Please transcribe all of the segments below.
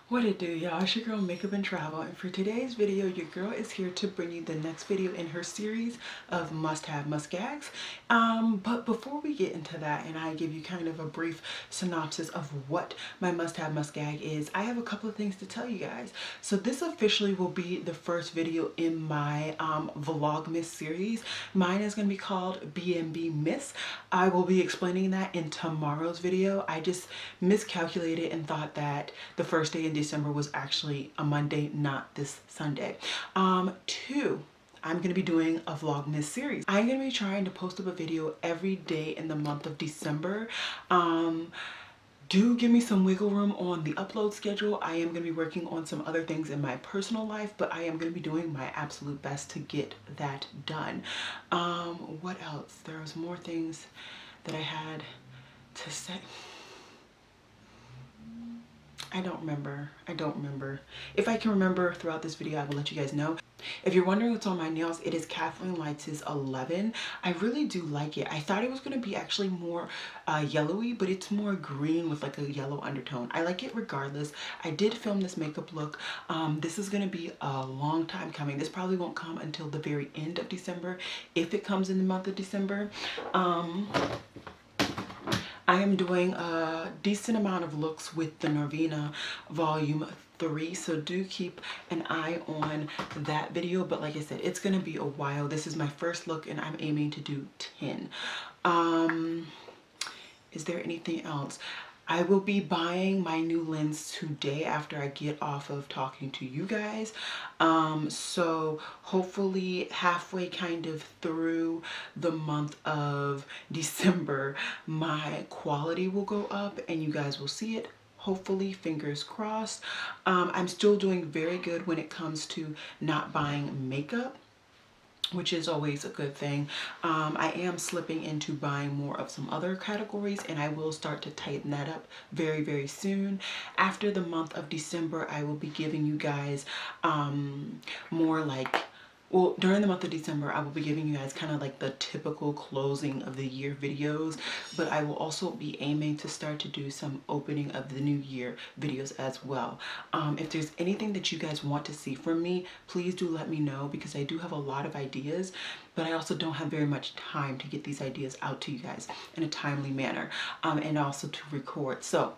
What it do, y'all? It's your girl Makeup and Travel, and for today's video your girl is here to bring you the next video in her series of must gags. But before we get into that and I give you kind of a brief synopsis of what my must gag is, I have a couple of things to tell you guys. So this officially will be the first video in my Vlogmas series. Mine is going to be called B&B Miss. I will be explaining that in tomorrow's video. I just miscalculated and thought that the first day in December was actually a Monday, not this Sunday. Two, I'm going to be doing a Vlogmas series. I'm going to be trying to post up a video every day in the month of December. Do give me some wiggle room on the upload schedule. I am going to be working on some other things in my personal life, but I am going to be doing my absolute best to get that done. What else? There was more things that I had to say. I don't remember. If I can remember throughout this video, I will let you guys know. If you're wondering what's on my nails, it is Kathleen Lights' 11. I really do like it. I thought it was going to be actually more yellowy, but it's more green with like a yellow undertone. I like it regardless. I did film this makeup look. This is going to be a long time coming. This probably won't come until the very end of December, if it comes in the month of December. I am doing a decent amount of looks with the Norvina Volume 3, so do keep an eye on that video. But like I said, it's going to be a while. This is my first look and I'm aiming to do 10. Is there anything else? I will be buying my new lens today after I get off of talking to you guys. So hopefully halfway kind of through the month of December, my quality will go up and you guys will see it. Hopefully, fingers crossed. I'm still doing very good when it comes to not buying makeup, which is always a good thing. I am slipping into buying more of some other categories and I will start to tighten that up very, very soon. After the month of December, I will be giving you guys more like, well, during the month of December, I will be giving you guys kind of like the typical closing of the year videos, but I will also be aiming to start to do some opening of the new year videos as well. If there's anything that you guys want to see from me, please do let me know, because I do have a lot of ideas, but I also don't have very much time to get these ideas out to you guys in a timely manner, and also to record. So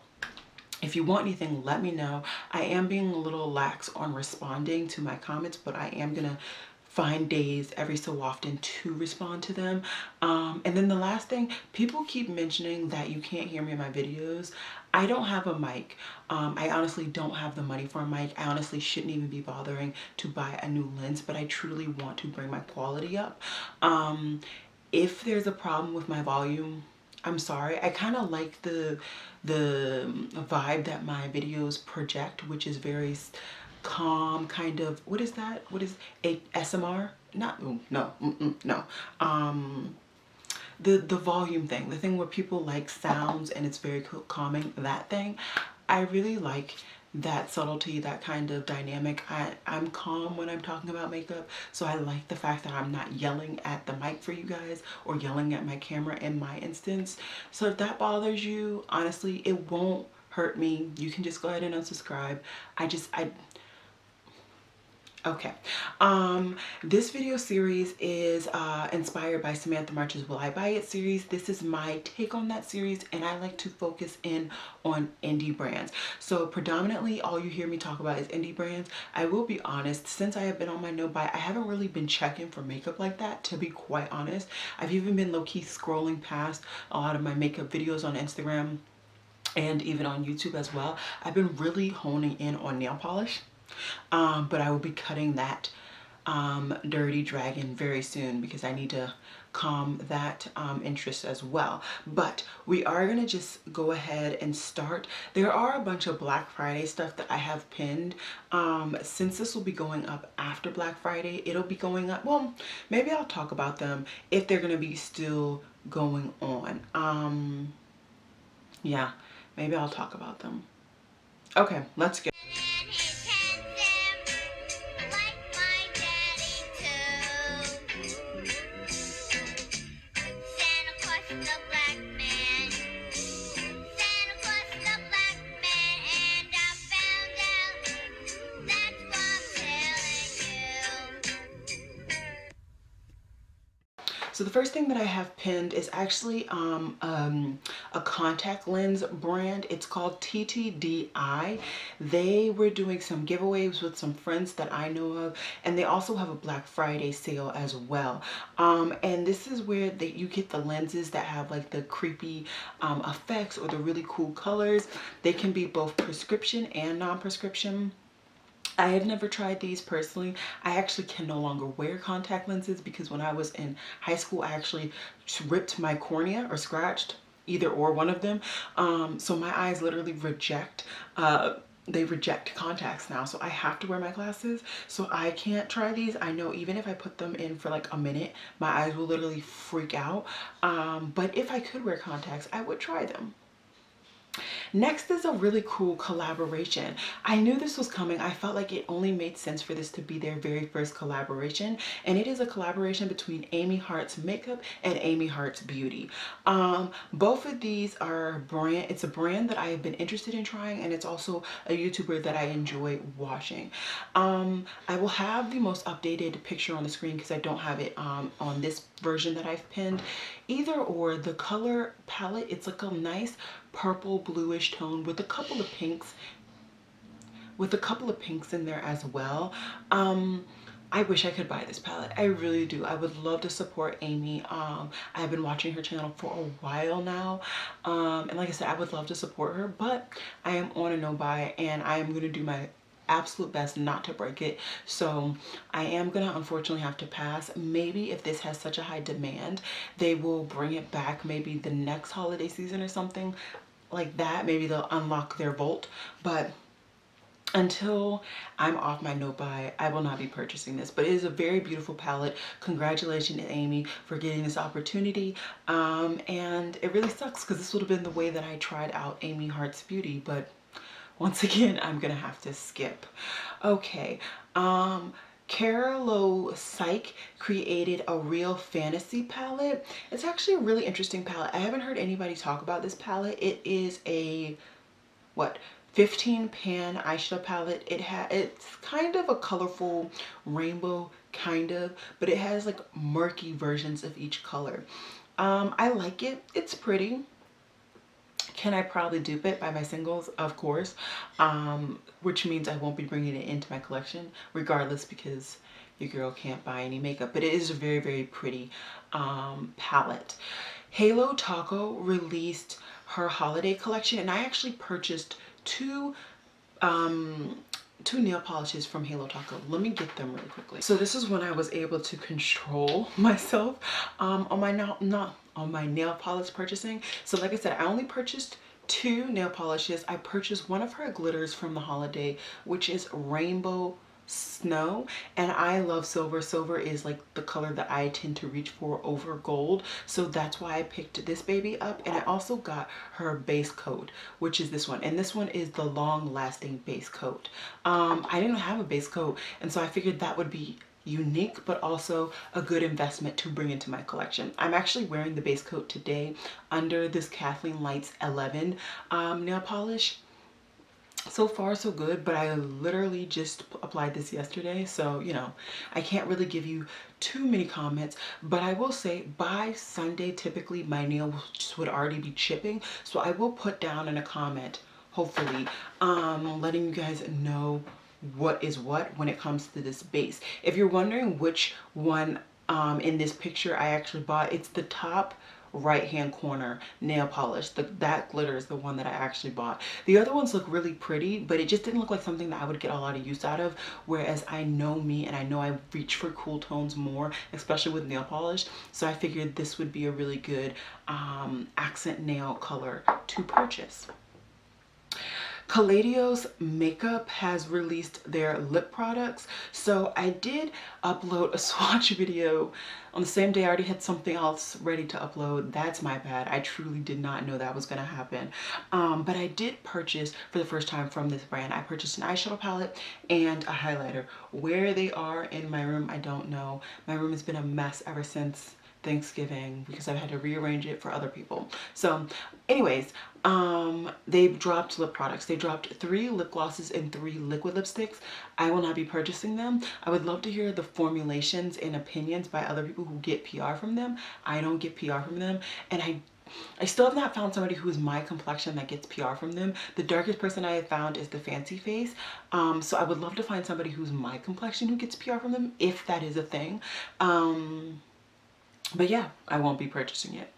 if you want anything, let me know. I am being a little lax on responding to my comments, but I am gonna find days every so often to respond to them. And then the last thing, people keep mentioning that you can't hear me in my videos. I don't have a mic. I honestly don't have the money for a mic. I honestly shouldn't even be bothering to buy a new lens, but I truly want to bring my quality up. If there's a problem with my volume, I'm sorry. I kind of like the vibe that my videos project, which is very calm, kind of, what is that? What is ASMR? Not, no, no. The volume thing, the thing where people like sounds and it's very calming, that thing. I really like that subtlety, that kind of dynamic. I'm calm when I'm talking about makeup, so I like the fact that I'm not yelling at the mic for you guys or yelling at my camera in my instance. So if that bothers you, honestly, it won't hurt me. You can just go ahead and unsubscribe. Okay, this video series is inspired by Samantha March's Will I Buy It series. This is my take on that series, and I like to focus in on indie brands. So predominantly all you hear me talk about is indie brands. I will be honest, since I have been on my no buy, I haven't really been checking for makeup like that, to be quite honest. I've even been low-key scrolling past a lot of my makeup videos on Instagram and even on YouTube as well. I've been really honing in on nail polish. But I will be cutting that dirty dragon very soon, because I need to calm that interest as well. But we are gonna just go ahead and start. There are a bunch of Black Friday stuff that I have pinned. Since this will be going up after Black Friday, it'll be going up, well, maybe I'll talk about them if they're gonna be still going on. Yeah, maybe I'll talk about them. Okay, let's go. So the first thing that I have pinned is actually a contact lens brand. It's called TTDI. They were doing some giveaways with some friends that I know of, and they also have a Black Friday sale as well. And this is where you get the lenses that have like the creepy effects or the really cool colors. They can be both prescription and non-prescription. I have never tried these personally. I actually can no longer wear contact lenses because when I was in high school, I actually ripped my cornea or scratched either or one of them. So my eyes literally reject, they reject contacts now. So I have to wear my glasses. So I can't try these. I know even if I put them in for like a minute, my eyes will literally freak out. But if I could wear contacts, I would try them. Next is a really cool collaboration. I knew this was coming. I felt like it only made sense for this to be their very first collaboration. And it is a collaboration between Amy Hart's Makeup and Amy Hart's Beauty. Both of these are it's a brand that I have been interested in trying, and it's also a YouTuber that I enjoy watching. I will have the most updated picture on the screen because I don't have it on this version that I've pinned. Either or, the color palette, it's like a nice purple bluish tone with a couple of pinks in there as well. I wish I could buy this palette. I really do. I would love to support Amy. I've been watching her channel for a while now. And like I said, I would love to support her, but I am on a no buy and I am going to do my absolute best not to break it. So I am gonna unfortunately have to pass. Maybe if this has such a high demand, they will bring it back maybe the next holiday season or something like that. Maybe they'll unlock their vault, but until I'm off my no buy, I will not be purchasing this. But it is a very beautiful palette. Congratulations, Amy, for getting this opportunity. And it really sucks because this would have been the way that I tried out Amy Hart's Beauty, but once again, I'm gonna have to skip. Okay, Carolo Psych created a Real Fantasy palette. It's actually a really interesting palette. I haven't heard anybody talk about this palette. It is a, what, 15 pan eyeshadow palette. It's kind of a colorful rainbow, kind of, but it has like murky versions of each color. I like it. It's pretty. Can I probably dupe it by my singles? Of course, which means I won't be bringing it into my collection regardless because your girl can't buy any makeup, but it is a very, very pretty palette. Halo Taco released her holiday collection and I actually purchased two nail polishes from Halo Taco. Let me get them really quickly. So this is when I was able to control myself on my nail polish purchasing. So like I said, I only purchased two nail polishes. I purchased one of her glitters from the holiday, which is Rainbow Snow, and I love silver. Silver is like the color that I tend to reach for over gold, so that's why I picked this baby up. And I also got her base coat, which is this one, and this one is the long lasting base coat. I didn't have a base coat, and so I figured that would be unique but also a good investment to bring into my collection. I'm actually wearing the base coat today under this Kathleen Lights 11 nail polish. So far so good, but I literally just applied this yesterday, so you know, I can't really give you too many comments, but I will say by Sunday typically my nails would already be chipping, so I will put down in a comment, hopefully, letting you guys know what is what when it comes to this base. If you're wondering which one in this picture I actually bought, it's the top right hand corner nail polish. That glitter is the one that I actually bought. The other ones look really pretty, but it just didn't look like something that I would get a lot of use out of, whereas I know me and I know I reach for cool tones more, especially with nail polish, so I figured this would be a really good accent nail color to purchase. Calladio's Makeup has released their lip products. So I did upload a swatch video on the same day. I already had something else ready to upload. That's my bad. I truly did not know that was going to happen. But I did purchase for the first time from this brand. I purchased an eyeshadow palette and a highlighter. Where they are in my room, I don't know. My room has been a mess ever since Thanksgiving because I've had to rearrange it for other people. So anyways, they've dropped lip products. They dropped 3 lip glosses and 3 liquid lipsticks. I will not be purchasing them. I would love to hear the formulations and opinions by other people who get PR from them. I don't get PR from them, and I still have not found somebody who is my complexion that gets PR from them. The darkest person I have found is the Fancy Face. So I would love to find somebody who's my complexion who gets PR from them, if that is a thing. But yeah, I won't be purchasing it.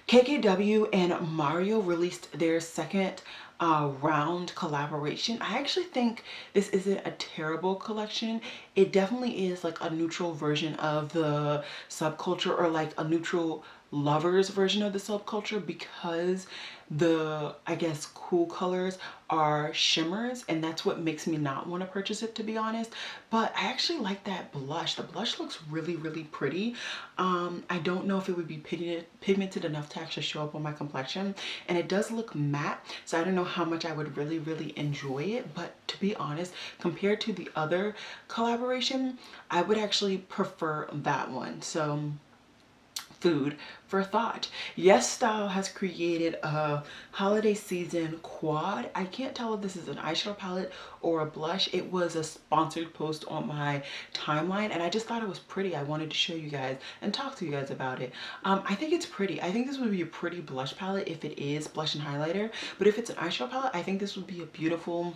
KKW and Mario released their second round collaboration. I actually think this isn't a terrible collection. It definitely is like a neutral version of the subculture, or like a neutral lovers version of the subculture, because the, I guess, cool colors are shimmers, and that's what makes me not want to purchase it, to be honest. But I actually like that blush. The blush looks really, really pretty. I don't know if it would be pigmented enough to actually show up on my complexion, and it does look matte, so I don't know how much I would really, really enjoy it. But to be honest, compared to the other collaboration, I would actually prefer that one. So food for thought. Yes Style has created a holiday season quad. I can't tell if this is an eyeshadow palette or a blush. It was a sponsored post on my timeline, and I just thought it was pretty. I wanted to show you guys and talk to you guys about it. I think it's pretty. I think this would be a pretty blush palette if it is blush and highlighter, but if it's an eyeshadow palette, I think this would be a beautiful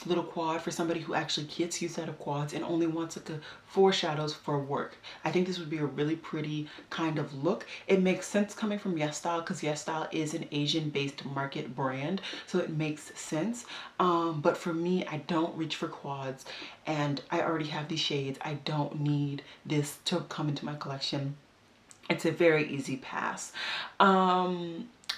little quad for somebody who actually gets used out of quads and only wants like a 4 shadows for work. I think this would be a really pretty kind of look. It makes sense coming from Yes Style, because Yes Style is an Asian based market brand, so it makes sense. But for me, I don't reach for quads, and I already have these shades. I don't need this to come into my collection. It's a very easy pass.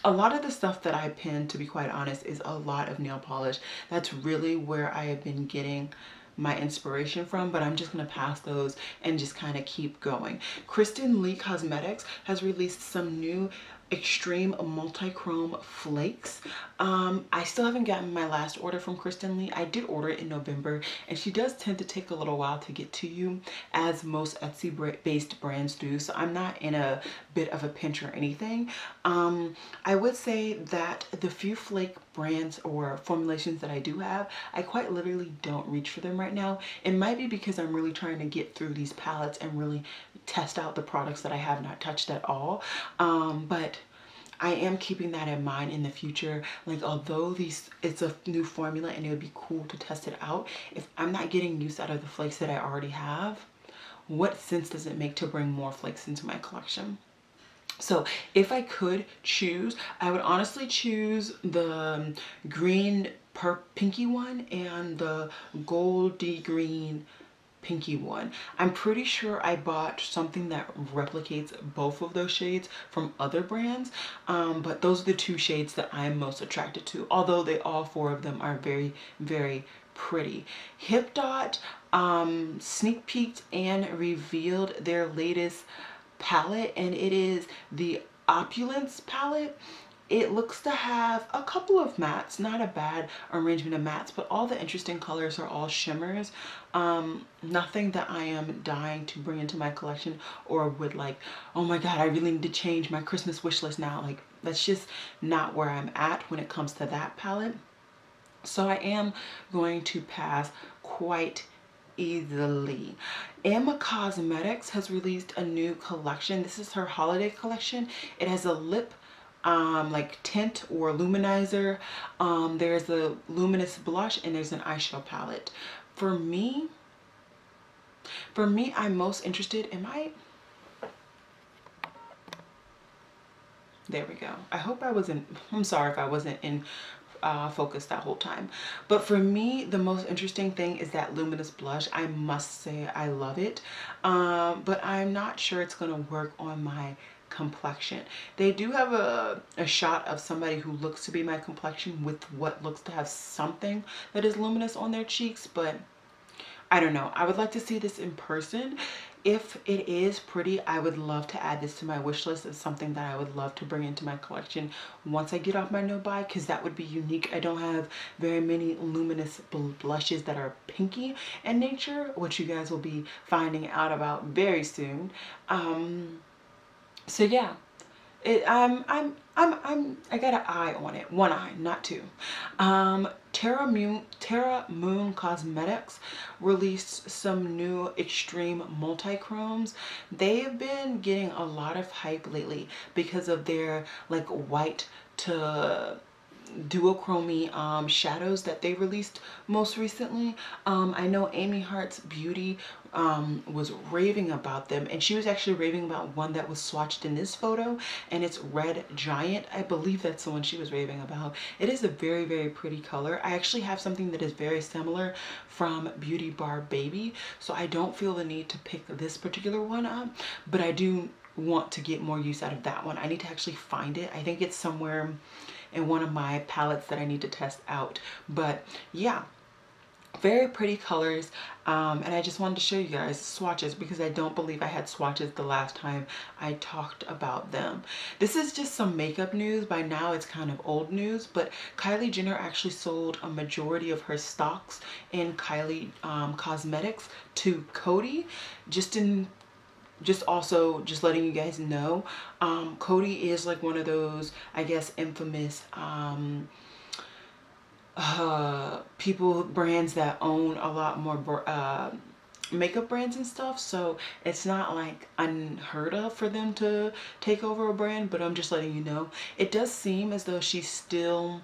A lot of the stuff that I pin, to be quite honest, is a lot of nail polish. That's really where I have been getting my inspiration from, but I'm just gonna pass those and just kind of keep going. Ronnie Cosmetics has released some new extreme multi-chrome flakes. I still haven't gotten my last order from Ronnie. I did order it in November, and she does tend to take a little while to get to you, as most Etsy based brands do, so I'm not in a bit of a pinch or anything. I would say that the few flake brands or formulations that I do have, I quite literally don't reach for them right now. It might be because I'm really trying to get through these palettes and really test out the products that I have not touched at all. But I am keeping that in mind in the future. Like, although it's a new formula and it would be cool to test it out, if I'm not getting use out of the flakes that I already have, what sense does it make to bring more flakes into my collection? So if I could choose, I would honestly choose the green pinky one and the goldy green pinky one. I'm pretty sure I bought something that replicates both of those shades from other brands, but those are the 2 shades that I'm most attracted to, although all 4 of them are very, very pretty. Hip Dot sneak peeked and revealed their latest palette, and it is the Opulence Palette. It looks to have a couple of mattes, not a bad arrangement of mattes, but all the interesting colors are all shimmers. Nothing that I am dying to bring into my collection or would like, oh my god, I really need to change my Christmas wish list now. Like, that's just not where I'm at when it comes to that palette. So I am going to pass quite easily. Emma Cosmetics has released a new collection. This is her holiday collection. It has a lip like tint or luminizer. There's a luminous blush, and there's an eyeshadow palette. For me, I'm most interested in there we go. I hope I wasn't, I'm sorry if I wasn't in focus that whole time. But for me, the most interesting thing is that luminous blush. I must say I love it, but I'm not sure it's gonna work on my complexion. They do have a shot of somebody who looks to be my complexion with what looks to have something that is luminous on their cheeks, but I don't know. I would like to see this in person. If it is pretty, I would love to add this to my wish list as something that I would love to bring into my collection once I get off my no buy, because that would be unique. I don't have very many luminous blushes that are pinky in nature, which you guys will be finding out about very soon. So yeah, I got an eye on it. One eye, not two. Terra Moon Cosmetics released some new extreme multi-chromes. They've been getting a lot of hype lately because of their like white to duochrome shadows that they released most recently. I know Amy Hart's Beauty was raving about them, and she was actually raving about one that was swatched in this photo, and it's Red Giant. I believe that's the one she was raving about. It is a very, very pretty color. I actually have something that is very similar from Beauty Bar Baby, so I don't feel the need to pick this particular one up, but I do want to get more use out of that one. I need to actually find it. I think it's somewhere in one of my palettes that I need to test out. But yeah, very pretty colors. And I just wanted to show you guys swatches because I don't believe I had swatches the last time I talked about them. This is just some makeup news. By now it's kind of old news, but Kylie Jenner actually sold a majority of her stocks in Kylie Cosmetics to Coty. Just letting you guys know, Coty is like one of those, I guess, infamous people, brands that own a lot more makeup brands and stuff. So it's not like unheard of for them to take over a brand, but I'm just letting you know. It does seem as though she's still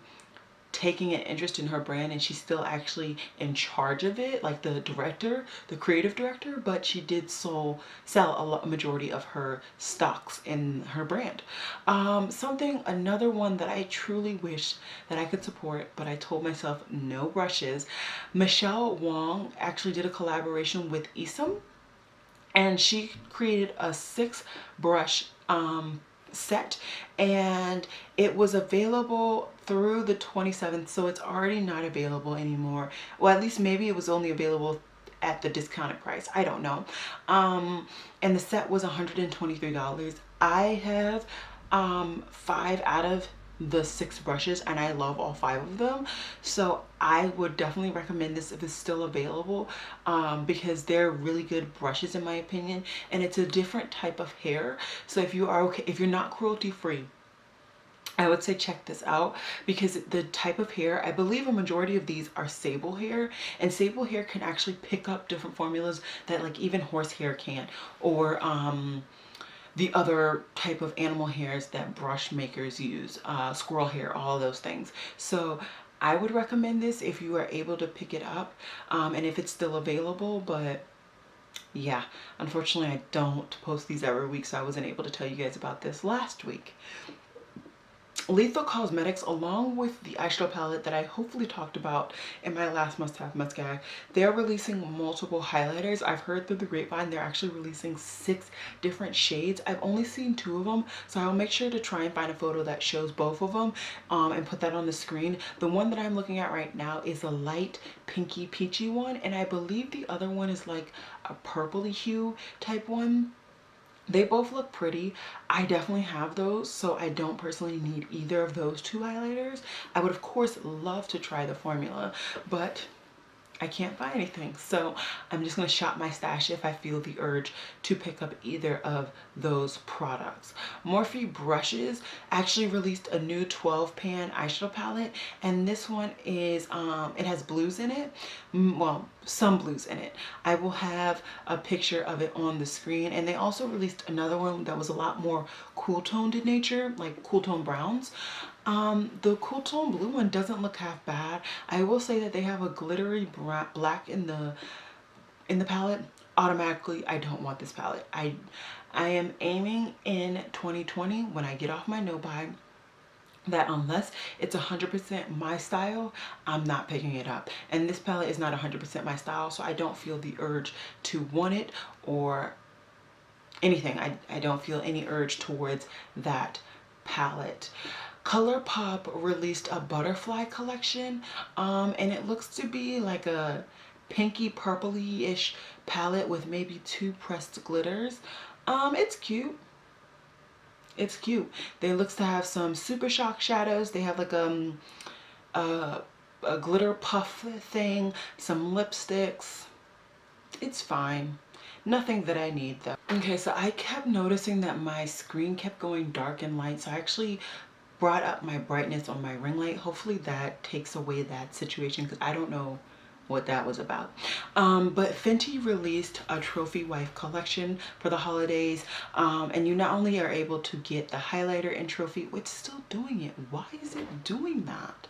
taking an interest in her brand and she's still actually in charge of it, like the director, the creative director, but she did sell a majority of her stocks in her brand. Another one that I truly wish that I could support, but I told myself no brushes. Michelle Wong actually did a collaboration with Isom, and she created a 6 brush set, and it was available through the 27th, so it's already not available anymore. Well, at least maybe it was only available at the discounted price, I don't know. And the set was $123. I have 5 out of the 6 brushes, and I love all 5 of them, so I would definitely recommend this if it's still available, because they're really good brushes in my opinion, and it's a different type of hair. So if you are okay, if you're not cruelty free, I would say check this out, because the type of hair, I believe a majority of these are sable hair, and sable hair can actually pick up different formulas that like even horse hair can, or the other type of animal hairs that brush makers use, squirrel hair, all of those things. So I would recommend this if you are able to pick it up, and if it's still available. But yeah, unfortunately I don't post these every week, so I wasn't able to tell you guys about this last week. Lethal Cosmetics, along with the eyeshadow palette that I hopefully talked about in my last must-have, must-gag, they're releasing multiple highlighters. I've heard through the grapevine they're actually releasing 6 different shades. I've only seen 2 of them, so I'll make sure to try and find a photo that shows both of them, and put that on the screen. The one that I'm looking at right now is a light pinky peachy one, and I believe the other one is like a purpley hue type one. They both look pretty. I definitely have those, so I don't personally need either of those 2 highlighters. I would of course love to try the formula, but I can't buy anything, so I'm just going to shop my stash if I feel the urge to pick up either of those products. Morphe Brushes actually released a new 12-pan eyeshadow palette, and this one is, it has blues in it. Well, some blues in it. I will have a picture of it on the screen, and they also released another one that was a lot more cool toned in nature, like cool tone browns. The cool tone blue one doesn't look half bad. I will say that they have a glittery black in the palette. Automatically, I don't want this palette. I am aiming in 2020 when I get off my no buy that unless it's 100% my style, I'm not picking it up. And this palette is not 100% my style, so I don't feel the urge to want it or anything. I don't feel any urge towards that palette. ColourPop released a butterfly collection, and it looks to be like a pinky purpley-ish palette with maybe 2 pressed glitters. It's cute. It's cute. They looks to have some Super Shock shadows. They have like a glitter puff thing, some lipsticks. It's fine. Nothing that I need though. Okay, so I kept noticing that my screen kept going dark and light, so I actually brought up my brightness on my ring light. Hopefully that takes away that situation, because I don't know what that was about. But Fenty released a trophy wife collection for the holidays, and you not only are able to get the highlighter in trophy, it's still doing it. Why is it doing that?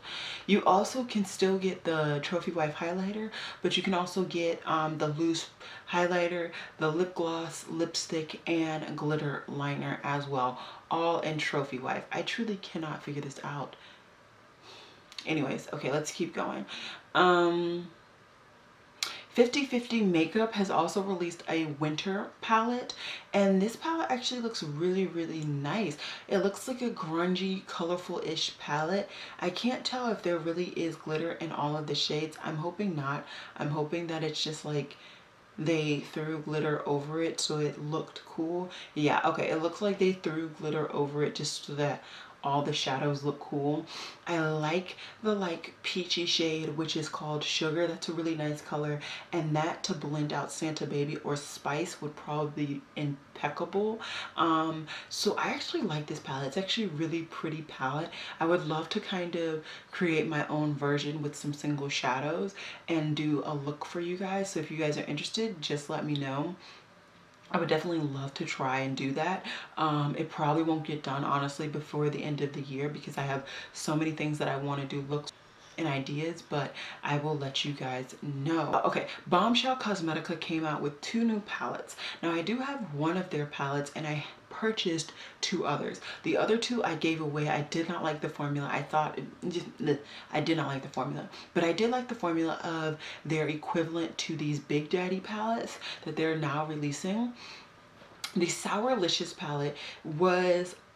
You also can still get the trophy wife highlighter, but you can also get the loose highlighter, the lip gloss, lipstick, and glitter liner as well, all in trophy wife. I truly cannot figure this out. Anyways, okay, let's keep going. 50/50 Makeup has also released a winter palette, and this palette actually looks really nice. It looks like a grungy, colorful-ish palette. I can't tell if there really is glitter in all of the shades. I'm hoping not. I'm hoping that it's just like they threw glitter over it so it looked cool. Yeah, okay, it looks like they threw glitter over it just so that all the shadows look cool. I like the like peachy shade, which is called Sugar. That's a really nice color, and that to blend out Santa Baby or Spice would probably be impeccable. So I actually like this palette. It's actually a really pretty palette. I would love to kind of create my own version with some single shadows and do a look for you guys. So if you guys are interested, just let me know. I would definitely love to try and do that. It probably won't get done honestly before the end of the year, because I have so many things that I want to do looks and ideas, but I will let you guys know. Okay, Bombshell Cosmetica came out with 2 new palettes. Now I do have one of their palettes, and I purchased 2 others. The other 2 I gave away. I did not like the formula. I thought I did not like the formula, but I did like the formula of their equivalent to these Big Daddy palettes that they're now releasing. The Sour Licious palette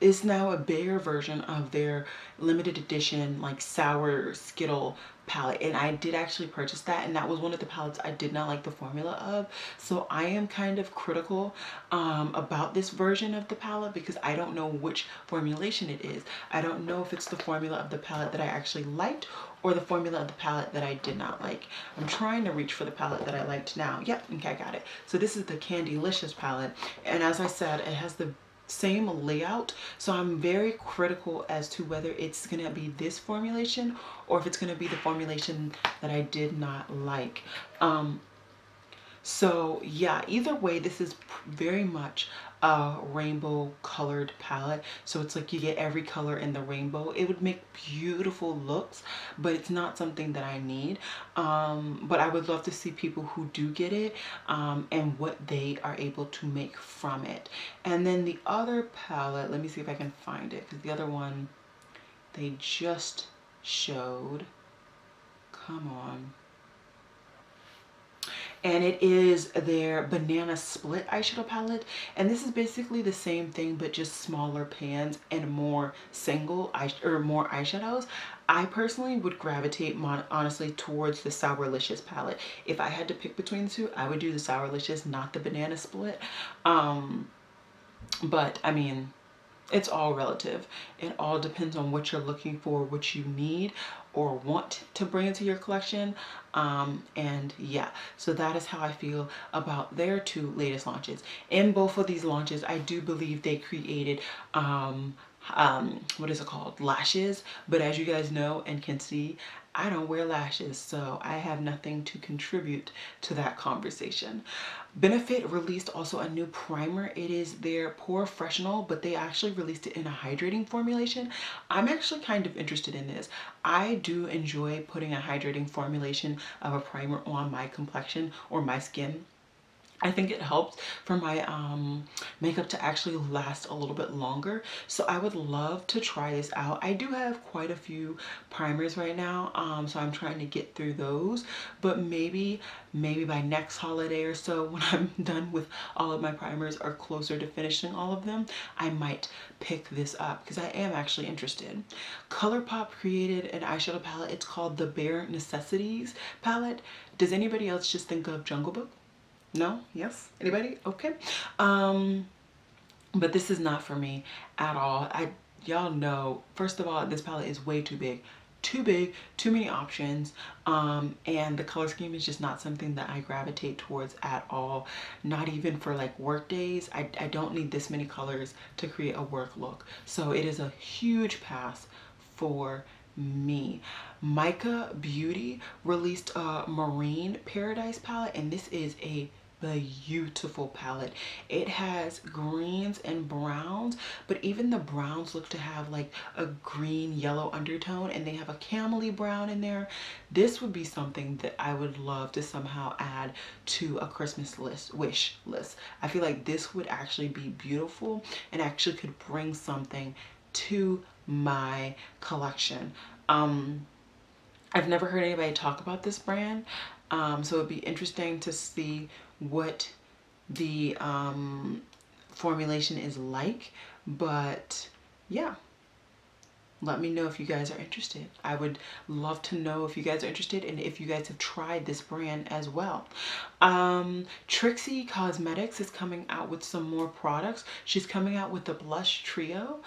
is now a bigger version of their limited edition like sour Skittle palette, and I did actually purchase that, and that was one of the palettes I did not like the formula of. So I am kind of critical about this version of the palette, because I don't know which formulation it is. I don't know if it's the formula of the palette that I actually liked or the formula of the palette that I did not like. I'm trying to reach for the palette that I liked now. Yep, okay, I got it. So this is the Candy Licious palette, and as I said, it has the same layout, so I'm very critical as to whether it's gonna be this formulation or if it's gonna be the formulation that I did not like. So yeah, either way, this is very much a rainbow colored palette. So it's like you get every color in the rainbow. It would make beautiful looks, but it's not something that I need. But I would love to see people who do get it and what they are able to make from it. And then the other palette, let me see if I can find it, because the other one they just showed. Come on. And it is their Banana Split eyeshadow palette, and this is basically the same thing but just smaller pans and more more eyeshadows. I personally would gravitate honestly towards the Sour Licious palette. If I had to pick between the two, I would do the Sour Licious, not the Banana Split. But I mean, it's all relative. It all depends on what you're looking for, what you need or want to bring into your collection. And yeah, so that is how I feel about their 2 latest launches. In both of these launches, I do believe they created what is it called, lashes, but as you guys know and can see, I don't wear lashes, so I have nothing to contribute to that conversation. Benefit released also a new primer. It is their Pore Freshenal, but they actually released it in a hydrating formulation. I'm actually kind of interested in this. I do enjoy putting a hydrating formulation of a primer on my complexion or my skin. I think it helps for my makeup to actually last a little bit longer. So I would love to try this out. I do have quite a few primers right now, so I'm trying to get through those. But maybe by next holiday or so, when I'm done with all of my primers or closer to finishing all of them, I might pick this up because I am actually interested. ColourPop created an eyeshadow palette. It's called the Bare Necessities palette. Does anybody else just think of Jungle Book? No? Yes? Anybody? Okay. But this is not for me at all. Y'all know, first of all, this palette is way too big. too big, too many options, and the color scheme is just not something that I gravitate towards at all. Not even for like work days. I don't need this many colors to create a work look. So it is a huge pass for me. Mica Beauty released a Marine Paradise palette, and this is a beautiful palette. It has greens and browns, but even the browns look to have like a green yellow undertone, and they have a camely brown in there. This would be something that I would love to somehow add to a Christmas wish list. I feel like this would actually be beautiful and actually could bring something to my collection. I've never heard anybody talk about this brand, so it'd be interesting to see what the formulation is like. But yeah, let me know if you guys are interested. I would love to know if you guys are interested and if you guys have tried this brand as well. Trixie Cosmetics is coming out with some more products. She's coming out with the blush trio.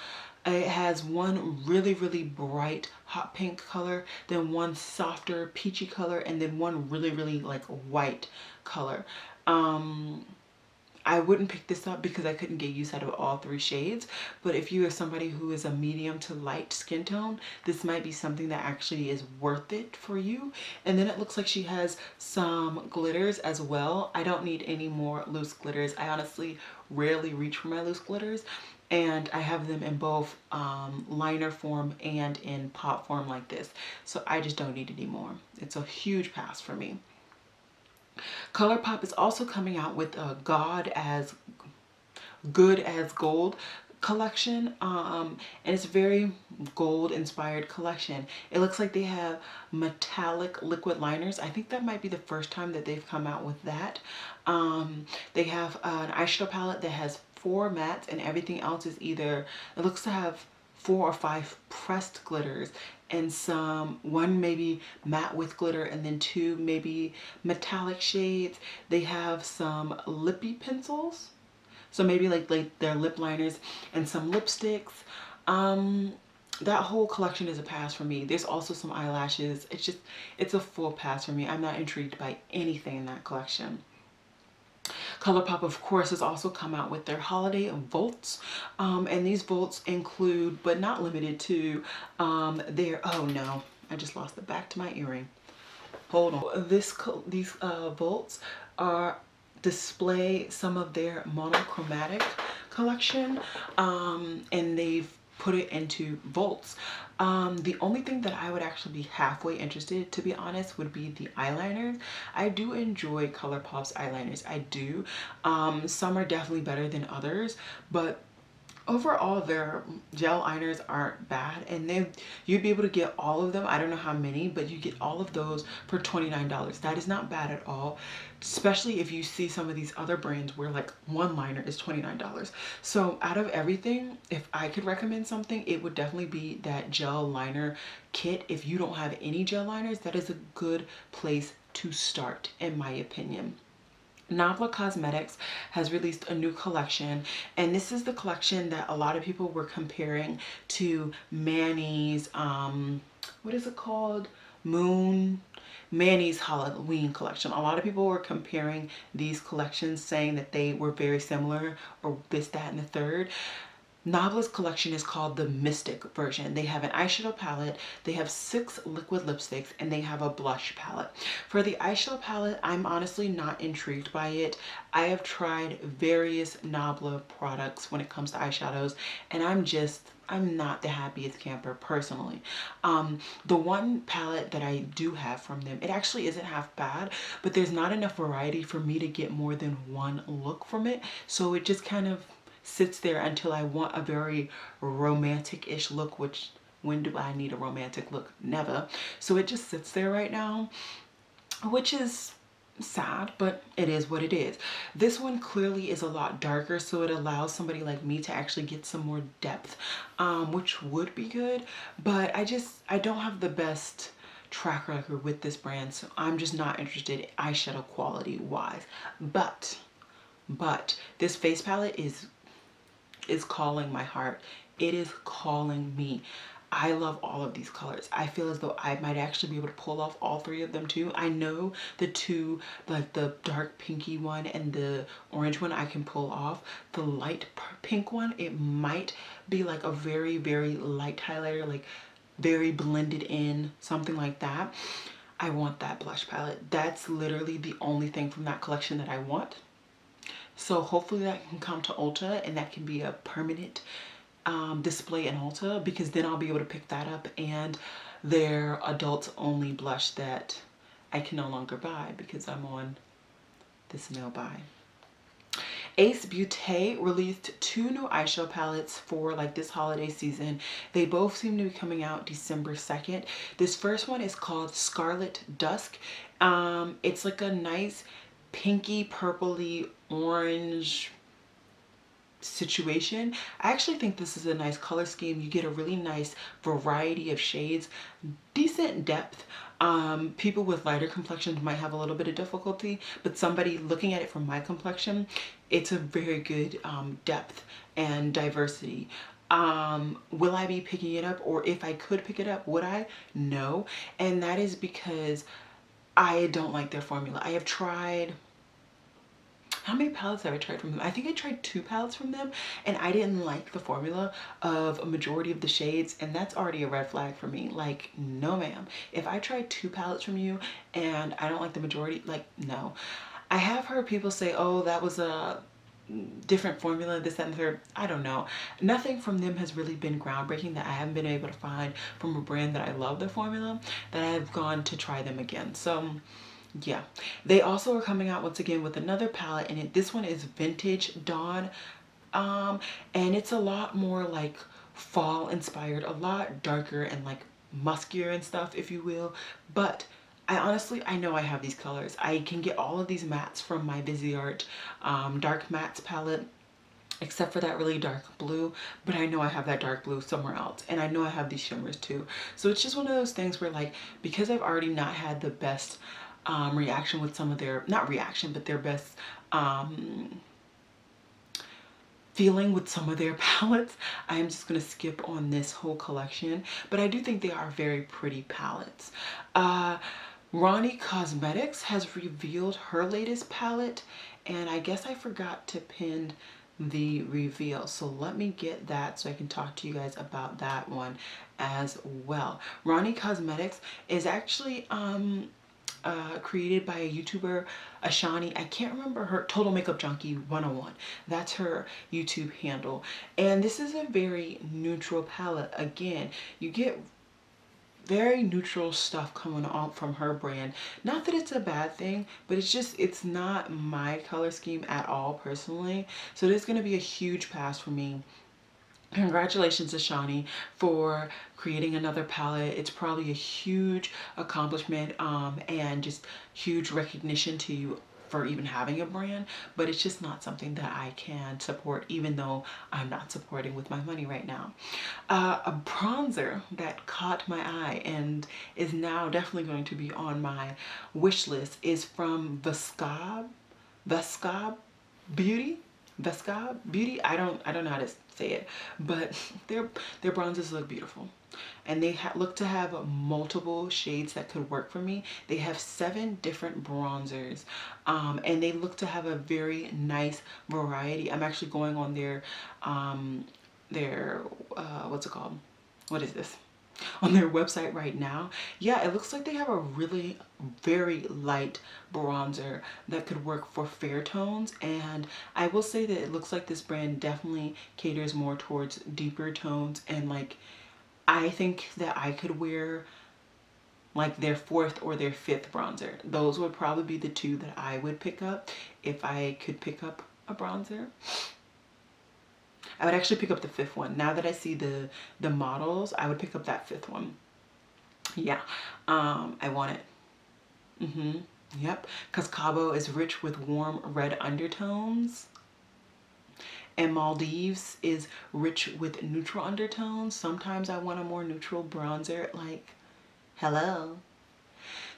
It has one really, really bright hot pink color, then one softer peachy color, and then one really, really like white color. I wouldn't pick this up because I couldn't get use out of all three shades. But if you are somebody who is a medium to light skin tone, this might be something that actually is worth it for you. And then it looks like she has some glitters as well. I don't need any more loose glitters. I honestly rarely reach for my loose glitters. And I have them in both liner form and in pot form like this. So I just don't need any more. It's a huge pass for me. ColourPop is also coming out with a Good as Gold collection, and it's a very gold inspired collection. It looks like they have metallic liquid liners. I think that might be the first time that they've come out with that. They have an eyeshadow palette that has 4 mattes, and everything else is either, it looks to have 4 or 5 pressed glitters, and one maybe matte with glitter, and then 2 maybe metallic shades. They have some lippy pencils, so maybe like their lip liners, and some lipsticks. That whole collection is a pass for me. There's also some eyelashes. It's a full pass for me. I'm not intrigued by anything in that collection. ColourPop, of course, has also come out with their holiday volts, and these volts include, but not limited to, oh no, I just lost the back to my earring. Hold on. These volts display some of their monochromatic collection, and they've put it into volts. The only thing that I would actually be halfway interested, to be honest, would be the eyeliners. I do enjoy ColourPop's eyeliners. I do. Some are definitely better than others, but overall their gel liners aren't bad, and you'd be able to get all of them. I don't know how many, but you get all of those for $29. That is not bad at all, especially if you see some of these other brands where like one liner is $29. So out of everything, if I could recommend something, it would definitely be that gel liner kit. If you don't have any gel liners, that is a good place to start, in my opinion. Ronnie Cosmetics has released a new collection, and this is the collection that a lot of people were comparing to Manny's, what is it called? Manny's Halloween collection. A lot of people were comparing these collections, saying that they were very similar, or this, that, and the third. Nabla's collection is called the Mystic version. They have an eyeshadow palette, they have 6 liquid lipsticks, and they have a blush palette. For the eyeshadow palette, I'm honestly not intrigued by it. I have tried various Nabla products when it comes to eyeshadows, and I'm not the happiest camper personally. The one palette that I do have from them, it actually isn't half bad, but there's not enough variety for me to get more than one look from it. So it just kind of sits there until I want a very romantic-ish look, which when do I need a romantic look? Never. So it just sits there right now, which is sad, but it is what it is. This one clearly is a lot darker, so it allows somebody like me to actually get some more depth, which would be good, but I don't have the best track record with this brand, so I'm just not interested eyeshadow quality wise. But this face palette is calling my heart. It is calling me. I love all of these colors. I feel as though I might actually be able to pull off all three of them too. I know the two, like the dark pinky one and the orange one, I can pull off. The light pink one, it might be like a very, very light highlighter, like very blended in, something like that. I want that blush palette. That's literally the only thing from that collection that I want. So hopefully that can come to Ulta and that can be a permanent display in Ulta, because then I'll be able to pick that up and their adults only blush that I can no longer buy because I'm on this no buy. Ace Beauté released 2 new eyeshadow palettes for like this holiday season. They both seem to be coming out December 2nd. This first one is called Scarlet Dusk. It's like a nice pinky purpley orange situation. I actually think this is a nice color scheme. You get a really nice variety of shades, decent depth. People with lighter complexions might have a little bit of difficulty, but somebody looking at it from my complexion, it's a very good depth and diversity. Will I be picking it up, or if I could pick it up, would I? No. And that is because I don't like their formula. I have tried, how many palettes have I tried from them? I think I tried 2 palettes from them and I didn't like the formula of a majority of the shades, and that's already a red flag for me. Like, no ma'am. If I tried 2 palettes from you and I don't like the majority, like, no. I have heard people say, oh, that was a different formula, this, that, and the third. I don't know. Nothing from them has really been groundbreaking that I haven't been able to find from a brand that I love the formula that I have gone to try them again. So yeah, they also are coming out once again with another palette, and this one is Vintage Dawn, and it's a lot more like fall inspired, a lot darker and like muskier and stuff, if you will. But I know I have these colors. I can get all of these mattes from my Viseart dark mattes palette, except for that really dark blue, but I know I have that dark blue somewhere else, and I know I have these shimmers too. So it's just one of those things where, like, because I've already not had the best reaction with some of their, not reaction, but their best feeling with some of their palettes, I am just going to skip on this whole collection. But I do think they are very pretty palettes. Ronnie Cosmetics has revealed her latest palette, and I guess I forgot to pin the reveal, so let me get that so I can talk to you guys about that one as well. Ronnie Cosmetics is actually created by a YouTuber, Ashani. I can't remember her, Total Makeup Junkie 101. That's her YouTube handle. And this is a very neutral palette. Again, you get very neutral stuff coming on from her brand. Not that it's a bad thing, but it's just, it's not my color scheme at all personally. So there's going to be a huge pass for me. Congratulations to Shani for creating another palette. It's probably a huge accomplishment and just huge recognition to you for even having a brand, but it's just not something that I can support, even though I'm not supporting with my money right now. A bronzer that caught my eye and is now definitely going to be on my wish list is from Vescab Beauty. Vescab Beauty. I don't know how to say it, but their bronzers look beautiful, and they look to have multiple shades that could work for me. They have 7 different bronzers, and they look to have a very nice variety. I'm actually going on their what's it called? What is this? On their website right now. Yeah, it looks like they have a really very light bronzer that could work for fair tones, and I will say that it looks like this brand definitely caters more towards deeper tones, and like I think that I could wear like their 4th or their 5th bronzer. Those would probably be the 2 that I would pick up if I could pick up a bronzer. I would actually pick up the 5th one. Now that I see the models, I would pick up that 5th one. Yeah, I want it. Yep, because Cabo is rich with warm red undertones, and Maldives is rich with neutral undertones. Sometimes I want a more neutral bronzer, like, hello.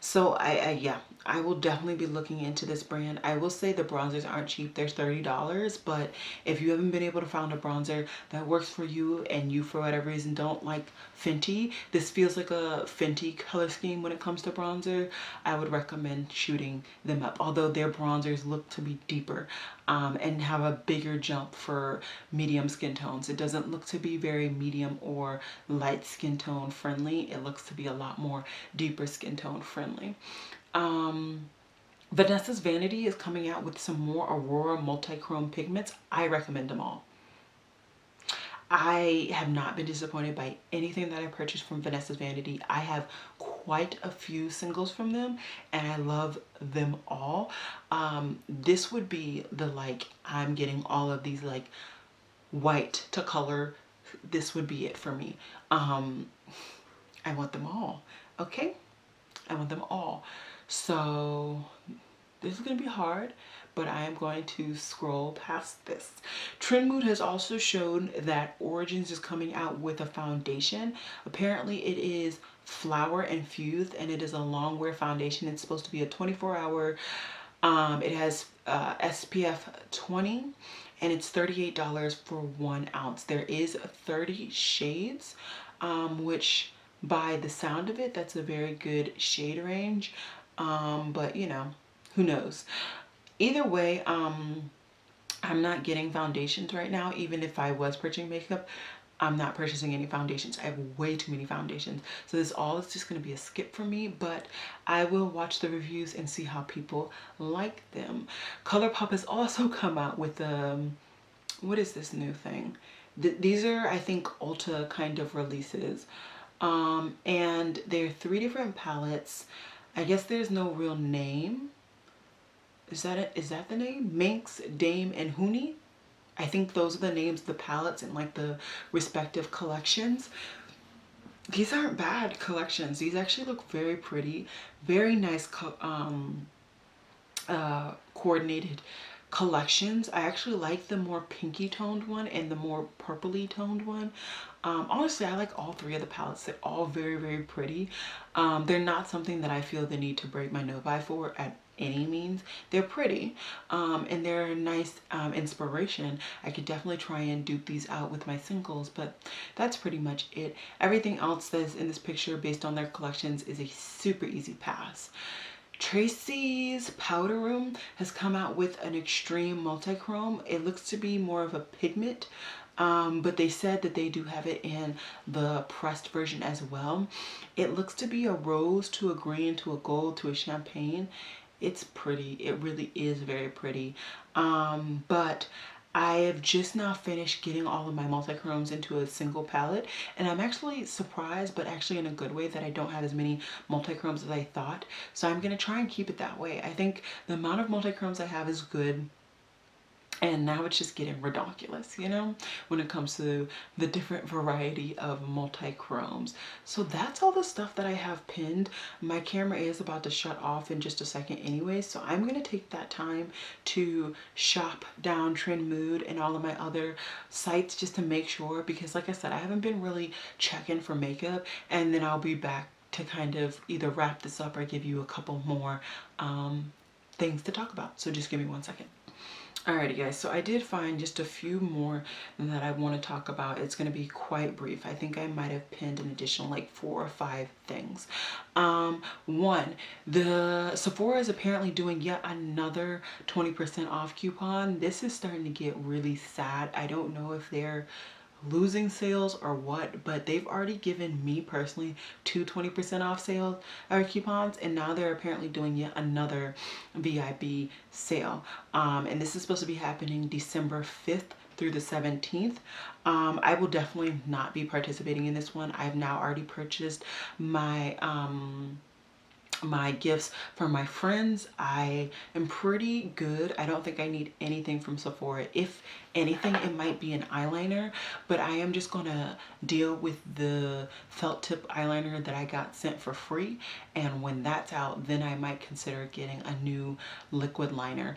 So yeah, I will definitely be looking into this brand. I will say the bronzers aren't cheap. They're $30, but if you haven't been able to find a bronzer that works for you and you for whatever reason don't like Fenty, this feels like a Fenty color scheme when it comes to bronzer, I would recommend shooting them up. Although their bronzers look to be deeper and have a bigger jump for medium skin tones. It doesn't look to be very medium or light skin tone friendly. It looks to be a lot more deeper skin tone friendly. Vanessa's Vanity is coming out with some more Aurora multi-chrome pigments. I recommend them all. I have not been disappointed by anything that I purchased from Vanessa's Vanity. I have quite a few singles from them and I love them all. This would be the like, I'm getting all of these like white to color. This would be it for me. I want them all. Okay? I want them all. So this is going to be hard, but I am going to scroll past this. Trend Mood has also shown that Origins is coming out with a foundation. Apparently it is flower infused and it is a long wear foundation. It's supposed to be a 24-hour. It has SPF 20 and it's $38 for 1 ounce. There is 30 shades, which by the sound of it, that's a very good shade range. But you know, who knows? Either way, I'm not getting foundations right now. Even if I was purchasing makeup, I'm not purchasing any foundations. I have way too many foundations. So this all is just going to be a skip for me, but I will watch the reviews and see how people like them. ColourPop has also come out with, what is this new thing? These are, I think, Ulta kind of releases. And they're 3 different palettes. I guess there's no real name. Is that it? Is that the name? Minx, Dame, and Hoonie? I think those are the names of the palettes in like the respective collections. These aren't bad collections. These actually look very pretty. Very nice coordinated collections. I actually like the more pinky toned one and the more purpley toned one. Honestly, I like all 3 of the palettes. They're all very, very pretty. They're not something that I feel the need to break my no buy for at any means. They're pretty and they're a nice inspiration. I could definitely try and dupe these out with my singles, but that's pretty much it. Everything else that's in this picture based on their collections is a super easy pass. Tracy's Powder Room has come out with an extreme multi-chrome. It looks to be more of a pigment, but they said that they do have it in the pressed version as well. It looks to be a rose to a green to a gold to a champagne. It's pretty. It really is very pretty. But I have just now finished getting all of my multi-chromes into a single palette, and I'm actually surprised, but actually in a good way, that I don't have as many multi-chromes as I thought. So I'm going to try and keep it that way. I think the amount of multi-chromes I have is good. And now it's just getting ridiculous, you know, when it comes to the different variety of multi-chromes. So that's all the stuff that I have pinned. My camera is about to shut off in just a second anyway, so I'm going to take that time to shop down Trend Mood and all of my other sites just to make sure, because like I said, I haven't been really checking for makeup, and then I'll be back to kind of either wrap this up or give you a couple more things to talk about. So just give me 1 second. Alrighty guys, so I did find just a few more that I want to talk about. It's going to be quite brief. I think I might have pinned an additional like 4 or 5 things. One, the Sephora is apparently doing yet another 20% off coupon. This is starting to get really sad. I don't know if they're losing sales or what, but they've already given me personally 2 20% off sales or coupons, and now they're apparently doing yet another VIB sale, and this is supposed to be happening December 5th through the 17th. I will definitely not be participating in this one. I've now already purchased my my gifts for my friends. I am pretty good. I don't think I need anything from Sephora. If anything, it might be an eyeliner, but I am just gonna deal with the felt tip eyeliner that I got sent for free, and when that's out, then I might consider getting a new liquid liner.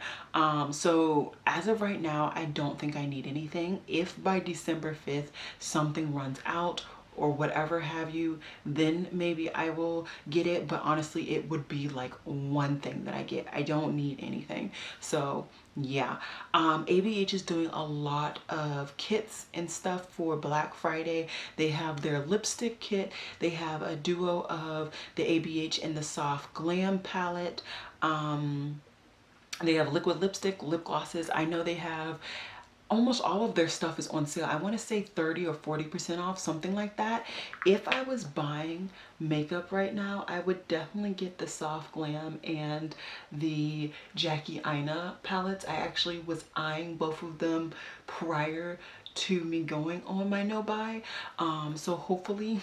So as of right now, I don't think I need anything. If by December 5th something runs out, or whatever have you, then maybe I will get it. But honestly, it would be like one thing that I get. I don't need anything. So yeah, ABH is doing a lot of kits and stuff for Black Friday. They have their lipstick kit. They have a duo of the ABH and the Soft Glam palette. They have liquid lipstick, lip glosses. I know they have almost all of their stuff is on sale. I want to say 30 or 40% off, something like that. If I was buying makeup right now, I would definitely get the Soft Glam and the Jackie Aina palettes. I actually was eyeing both of them prior to me going on my no buy. So hopefully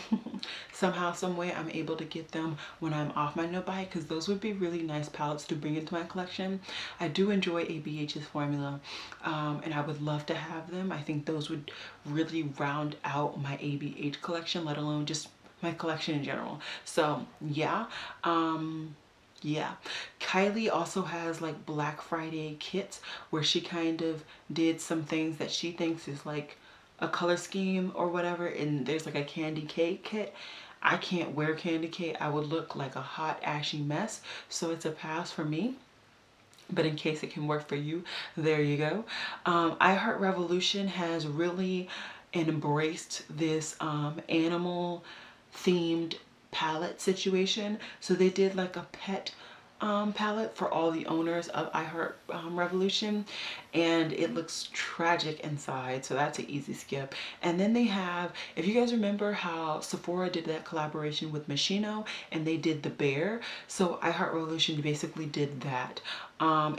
somehow, some way I'm able to get them when I'm off my no buy, because those would be really nice palettes to bring into my collection. I do enjoy ABH's formula, and I would love to have them. I think those would really round out my ABH collection, let alone just my collection in general. So yeah. Yeah, Kylie also has like Black Friday kits where she kind of did some things that she thinks is like a color scheme or whatever, and there's like a candy cake kit. I can't wear candy cake. I would look like a hot ashy mess, so it's a pass for me. But in case it can work for you, there you go. I Heart Revolution has really embraced this animal themed palette situation. So they did like a pet palette for all the owners of I Heart Revolution, and it looks tragic inside, so that's an easy skip. And then they have, if you guys remember how Sephora did that collaboration with Machino and they did the bear, so I Heart Revolution basically did that.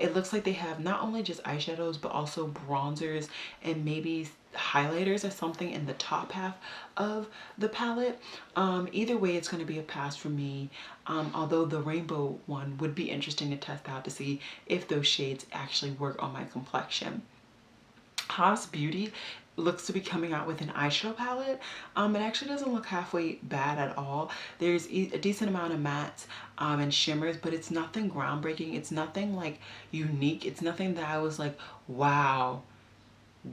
It looks like they have not only just eyeshadows but also bronzers and maybe highlighters or something in the top half of the palette. Either way, it's going to be a pass for me, although the rainbow one would be interesting to test out to see if those shades actually work on my complexion. Haas Beauty looks to be coming out with an eyeshadow palette. It actually doesn't look halfway bad at all. There's a decent amount of mattes and shimmers, but it's nothing groundbreaking. It's nothing like unique. It's nothing that I was like, wow,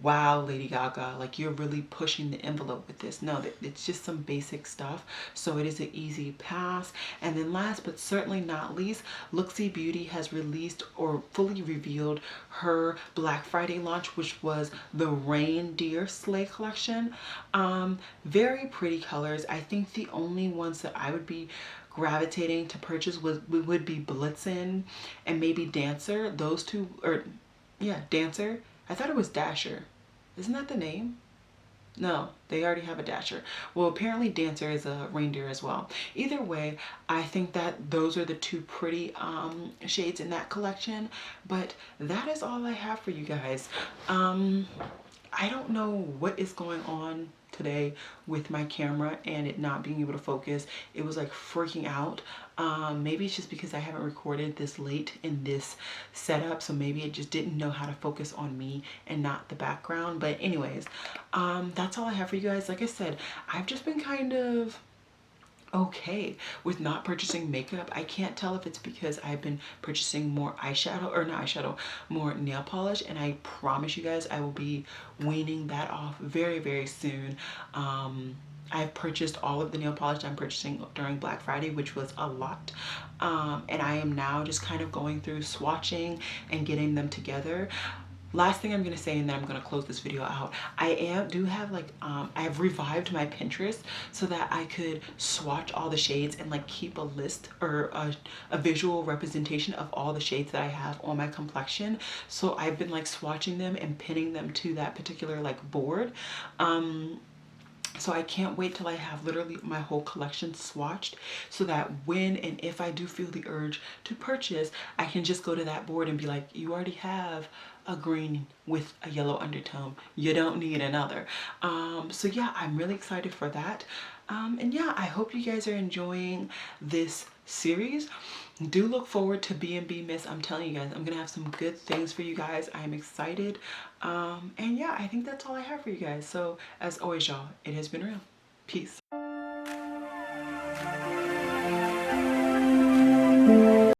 wow, Lady Gaga, like you're really pushing the envelope with this. No, it's just some basic stuff, so it is an easy pass. And then last but certainly not least, Luxie Beauty has released or fully revealed her Black Friday launch, which was the Reindeer Sleigh collection. Very pretty colors. I think the only ones that I would be gravitating to purchase would be Blitzen and maybe Dancer. Those two, or yeah, Dancer. I thought it was Dasher. Isn't that the name? No, they already have a Dasher. Well, apparently Dancer is a reindeer as well. Either way, I think that those are the two pretty shades in that collection. But that is all I have for you guys. I don't know what is going on today with my camera and it not being able to focus. It was like freaking out. Maybe it's just because I haven't recorded this late in this setup, so maybe it just didn't know how to focus on me and not the background. But anyways, that's all I have for you guys. Like I said, I've just been kind of okay with not purchasing makeup. I can't tell if it's because I've been purchasing more eyeshadow, or not eyeshadow, more nail polish, and I promise you guys I will be weaning that off very, very soon. I've purchased all of the nail polish I'm purchasing during Black Friday, which was a lot, and I am now just kind of going through swatching and getting them together. Last thing I'm going to say, and then I'm going to close this video out. I have revived my Pinterest so that I could swatch all the shades and like keep a list or a visual representation of all the shades that I have on my complexion. So I've been like swatching them and pinning them to that particular like board. So I can't wait till I have literally my whole collection swatched, so that when and if I do feel the urge to purchase, I can just go to that board and be like, you already have a green with a yellow undertone. You don't need another. So yeah, I'm really excited for that. And yeah, I hope you guys are enjoying this series. Do look forward to B&B Miss. I'm telling you guys, I'm gonna have some good things for you guys. I am excited. And yeah, I think that's all I have for you guys. So as always, y'all, it has been real. Peace.